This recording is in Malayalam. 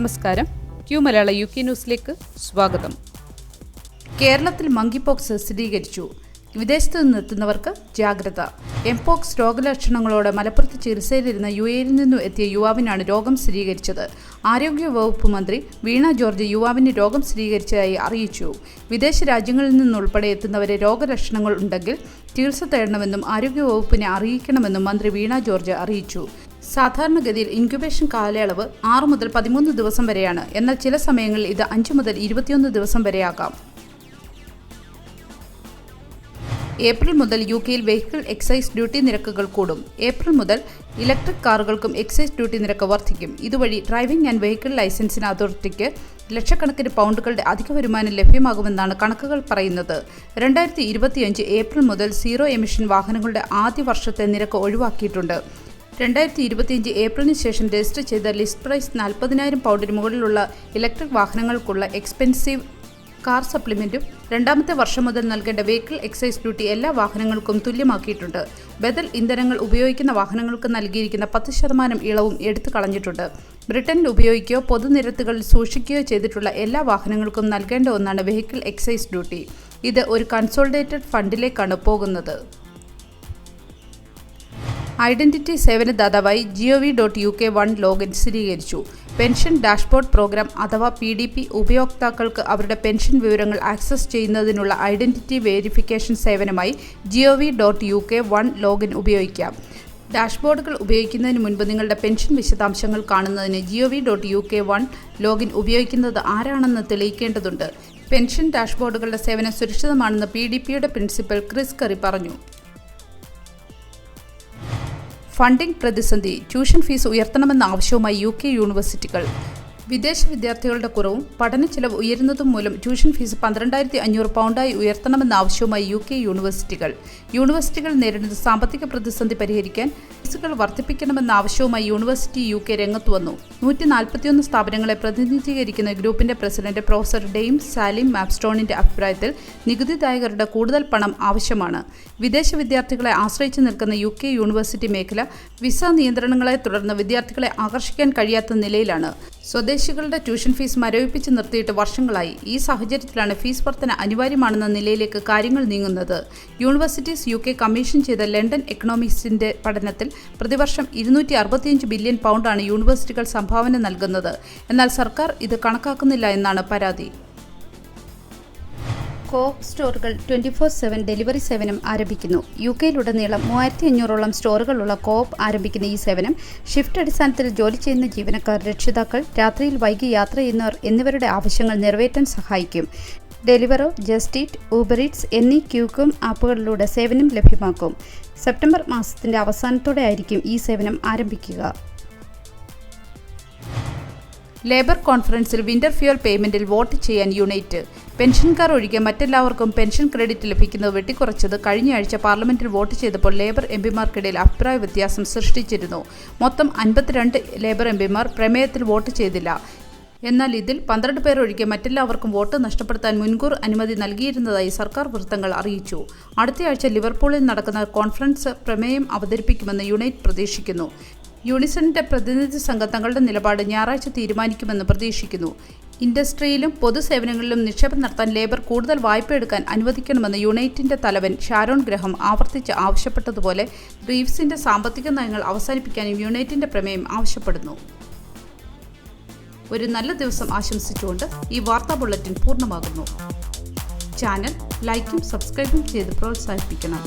നമസ്കാരം. ക്യൂ മലയാള UK ന്യൂസിലേക്ക് സ്വാഗതം. കേരളത്തിൽ മങ്കിപോക്സ് സ്ഥിരീകരിച്ചു. വിദേശത്തു നിന്നെത്തുന്നവർക്ക് ജാഗ്രത. എംപോക്സ് രോഗലക്ഷണങ്ങളോടെ മലപ്പുറത്ത് ചികിത്സയിലിരുന്ന UAE-യിൽ നിന്നും എത്തിയ യുവാവിനാണ് രോഗം സ്ഥിരീകരിച്ചത്. ആരോഗ്യവകുപ്പ് മന്ത്രി വീണ ജോർജ് യുവാവിന് രോഗം സ്ഥിരീകരിച്ചതായി അറിയിച്ചു. വിദേശ രാജ്യങ്ങളിൽ നിന്നുൾപ്പെടെ എത്തുന്നവരെ രോഗലക്ഷണങ്ങൾ ഉണ്ടെങ്കിൽ ചികിത്സ തേടണമെന്നും ആരോഗ്യവകുപ്പിനെ അറിയിക്കണമെന്നും മന്ത്രി വീണ ജോർജ് അറിയിച്ചു. സാധാരണഗതിയിൽ ഇൻക്യുബേഷൻ കാലയളവ് 6 മുതൽ 13 ദിവസം വരെയാണ്. എന്നാൽ ചില സമയങ്ങളിൽ ഇത് 5 മുതൽ 21 ദിവസം വരെയാകാം. ഏപ്രിൽ മുതൽ UK-യിൽ വെഹിക്കിൾ എക്സൈസ് ഡ്യൂട്ടി നിരക്കുകൾ കൂടും. ഏപ്രിൽ മുതൽ ഇലക്ട്രിക് കാറുകൾക്കും എക്സൈസ് ഡ്യൂട്ടി നിരക്ക് വർദ്ധിക്കും. ഇതുവഴി ഡ്രൈവിംഗ് ആൻഡ് വെഹിക്കിൾ ലൈസൻസിന് അതോറിറ്റിക്ക് ലക്ഷക്കണക്കിന് പൗണ്ടുകളുടെ അധിക വരുമാനം ലഭ്യമാകുമെന്നാണ് കണക്കുകൾ പറയുന്നത്. 2025 ഏപ്രിൽ മുതൽ സീറോ എമിഷൻ വാഹനങ്ങളുടെ ആദ്യ വർഷത്തെ നിരക്ക് ഒഴിവാക്കിയിട്ടുണ്ട്. 2025 ഏപ്രിലിന് ശേഷം രജിസ്റ്റർ ചെയ്ത ലിസ്റ്റ് പ്രൈസ് 40,000 പൗണ്ടിന് മുകളിലുള്ള ഇലക്ട്രിക് വാഹനങ്ങൾക്കുള്ള എക്സ്പെൻസീവ് കാർ സപ്ലിമെന്റും രണ്ടാമത്തെ വർഷം മുതൽ നൽകേണ്ട വെഹിക്കിൾ എക്സൈസ് ഡ്യൂട്ടി എല്ലാ വാഹനങ്ങൾക്കും തുല്യമാക്കിയിട്ടുണ്ട്. ബദൽ ഇന്ധനങ്ങൾ ഉപയോഗിക്കുന്ന വാഹനങ്ങൾക്ക് നൽകിയിരിക്കുന്ന 10% ഇളവും എടുത്തു കളഞ്ഞിട്ടുണ്ട്. ബ്രിട്ടനിൽ ഉപയോഗിക്കുകയോ പൊതുനിരത്തുകളിൽ സൂക്ഷിക്കുകയോ ചെയ്തിട്ടുള്ള എല്ലാ വാഹനങ്ങൾക്കും നൽകേണ്ട ഒന്നാണ് വെഹിക്കിൾ എക്സൈസ് ഡ്യൂട്ടി. ഇത് ഒരു കൺസോളിഡേറ്റഡ് ഫണ്ടിലേക്കാണ് പോകുന്നത്. ഐഡന്റിറ്റി സേവനദാതാവായി gov.uk 1 ലോഗിൻ സ്ഥിരീകരിച്ചു. പെൻഷൻ ഡാഷ്ബോർഡ് പ്രോഗ്രാം അഥവാ PDP ഉപയോക്താക്കൾക്ക് അവരുടെ പെൻഷൻ വിവരങ്ങൾ ആക്സസ് ചെയ്യുന്നതിനുള്ള ഐഡന്റിറ്റി വെരിഫിക്കേഷൻ സേവനമായി gov.uk 1 ലോഗിൻ ഉപയോഗിക്കാം. ഡാഷ്ബോർഡുകൾ ഉപയോഗിക്കുന്നതിന് മുൻപ് നിങ്ങളുടെ പെൻഷൻ വിശദാംശങ്ങൾ കാണുന്നതിന് gov.uk 1 ലോഗിൻ ഉപയോഗിക്കുന്നത് ആരാണെന്ന് തെളിയിക്കേണ്ടതുണ്ട്. പെൻഷൻ ഡാഷ്ബോർഡുകളുടെ സേവനം സുരക്ഷിതമാണെന്ന് PDPയുടെ പ്രിൻസിപ്പൽ ക്രിസ് കറി പറഞ്ഞു. ഫണ്ടിംഗ് പ്രതിസന്ധി. ട്യൂഷൻ ഫീസ് ഉയർത്തണമെന്ന ആവശ്യവുമായി UK യൂണിവേഴ്സിറ്റികൾ. വിദേശ വിദ്യാർത്ഥികളുടെ കുറവും പഠന ചെലവ് ഉയരുന്നതും മൂലം ട്യൂഷൻ ഫീസ് 12,500 പൗണ്ടായി ഉയർത്തണമെന്ന ആവശ്യവുമായി UK യൂണിവേഴ്സിറ്റികൾ. യൂണിവേഴ്സിറ്റികൾ നേരിടുന്ന സാമ്പത്തിക പ്രതിസന്ധി പരിഹരിക്കാൻ ഫീസുകൾ വർദ്ധിപ്പിക്കണമെന്ന ആവശ്യവുമായി യൂണിവേഴ്സിറ്റി UK രംഗത്ത് വന്നു. 141 സ്ഥാപനങ്ങളെ പ്രതിനിധീകരിക്കുന്ന ഗ്രൂപ്പിന്റെ പ്രസിഡന്റ് പ്രൊഫസർ ഡെയിം സാലിം മാപ്സ്റ്റോണിന്റെ അഭിപ്രായത്തിൽ നികുതിദായകരുടെ കൂടുതൽ പണം ആവശ്യമാണ്. വിദേശ വിദ്യാർത്ഥികളെ ആശ്രയിച്ചു നിൽക്കുന്ന UK യൂണിവേഴ്സിറ്റി മേഖല വിസ നിയന്ത്രണങ്ങളെ തുടർന്ന് വിദ്യാർത്ഥികളെ ആകർഷിക്കാൻ കഴിയാത്ത നിലയിലാണ്. സ്വദേശികളുടെ ട്യൂഷൻ ഫീസ് മരവിപ്പിച്ച് നിർത്തിയിട്ട് വർഷങ്ങളായി. ഈ സാഹചര്യത്തിലാണ് ഫീസ് വർധന അനിവാര്യമാണെന്ന നിലയിലേക്ക് കാര്യങ്ങൾ നീങ്ങുന്നത്. യൂണിവേഴ്സിറ്റീസ് UK കമ്മീഷൻ ചെയ്ത ലണ്ടൻ എക്കണോമിക്സിന്റെ പഠനത്തിൽ പ്രതിവർഷം 265 ബില്യൺ പൗണ്ടാണ് യൂണിവേഴ്സിറ്റികൾ സംഭാവന നൽകുന്നത്. എന്നാൽ സർക്കാർ ഇത് കണക്കാക്കുന്നില്ല എന്നാണ് പരാതി. കോപ്പ് സ്റ്റോറുകൾ 24/7 ഡെലിവറി സേവനം ആരംഭിക്കുന്നു. UK-യിലുടനീളം 3500ഓളം സ്റ്റോറുകളുള്ള കോപ്പ് ആരംഭിക്കുന്ന ഈ സേവനം ഷിഫ്റ്റ് അടിസ്ഥാനത്തിൽ ജോലി ചെയ്യുന്ന ജീവനക്കാർ, രക്ഷിതാക്കൾ, രാത്രിയിൽ വൈകി യാത്ര ചെയ്യുന്നവർ എന്നിവരുടെ ആവശ്യങ്ങൾ നിറവേറ്റാൻ സഹായിക്കും. ഡെലിവറോ, ജസ്റ്റ് ഈറ്റ്, ഊബർ ഈറ്റ്സ് എന്നീ ക്യൂകോം ആപ്പുകളിലൂടെ സേവനം ലഭ്യമാക്കും. സെപ്റ്റംബർ മാസത്തിന്റെ അവസാനത്തോടെ ആയിരിക്കും ഈ സേവനം ആരംഭിക്കുക. ലേബർ കോൺഫറൻസിൽ വിന്റർ ഫ്യൂൽ പേയ്മെന്റിൽ വോട്ട് ചെയ്യാൻ യുണൈറ്റ്. പെൻഷൻകാർ ഒഴികെ മറ്റെല്ലാവർക്കും പെൻഷൻ ക്രെഡിറ്റ് ലഭിക്കുന്നത് വെട്ടിക്കുറച്ചത് കഴിഞ്ഞയാഴ്ച പാർലമെന്റിൽ വോട്ട് ചെയ്തപ്പോൾ ലേബർ എംപിമാർക്കിടയിൽ അഭിപ്രായ വ്യത്യാസം സൃഷ്ടിച്ചിരുന്നു. മൊത്തം 52 ലേബർ എംപിമാർ പ്രമേയത്തിൽ വോട്ട് ചെയ്തില്ല. എന്നാൽ ഇതിൽ 12 പേർ ഒഴികെ മറ്റെല്ലാവർക്കും വോട്ട് നഷ്ടപ്പെടുത്താൻ മുൻകൂർ അനുമതി നൽകിയിരുന്നതായി സർക്കാർ വൃത്തങ്ങൾ അറിയിച്ചു. അടുത്തയാഴ്ച ലിവർപൂളിൽ നടക്കുന്ന കോൺഫറൻസ് പ്രമേയം അവതരിപ്പിക്കുമെന്ന് യുണൈറ്റ് പ്രതീക്ഷിക്കുന്നു. യൂണിസണിന്റെ പ്രതിനിധി സംഘം തങ്ങളുടെ നിലപാട് ഞായറാഴ്ച തീരുമാനിക്കുമെന്ന് പ്രതീക്ഷിക്കുന്നു. ഇൻഡസ്ട്രിയിലും പൊതുസേവനങ്ങളിലും നിക്ഷേപം നടത്താൻ ലേബർ കൂടുതൽ വായ്പ എടുക്കാൻ അനുവദിക്കണമെന്ന് യുണൈറ്റിന്റെ തലവൻ ഷാരോൺ ഗ്രഹം ആവർത്തിച്ച് ആവശ്യപ്പെട്ടതുപോലെ റീവ്സിന്റെ സാമ്പത്തിക നയങ്ങൾ അവസാനിപ്പിക്കാനും യുണൈറ്റിന്റെ പ്രമേയം ആവശ്യപ്പെടുന്നു. ഒരു നല്ല ദിവസം ആശംസിച്ചുകൊണ്ട് ഈ വാർത്താ ബുള്ളറ്റിൻ പൂർണ്ണമാകുന്നു. ചാനൽ ലൈക്കും സബ്സ്ക്രൈബും ചെയ്ത് പ്രോത്സാഹിപ്പിക്കണം.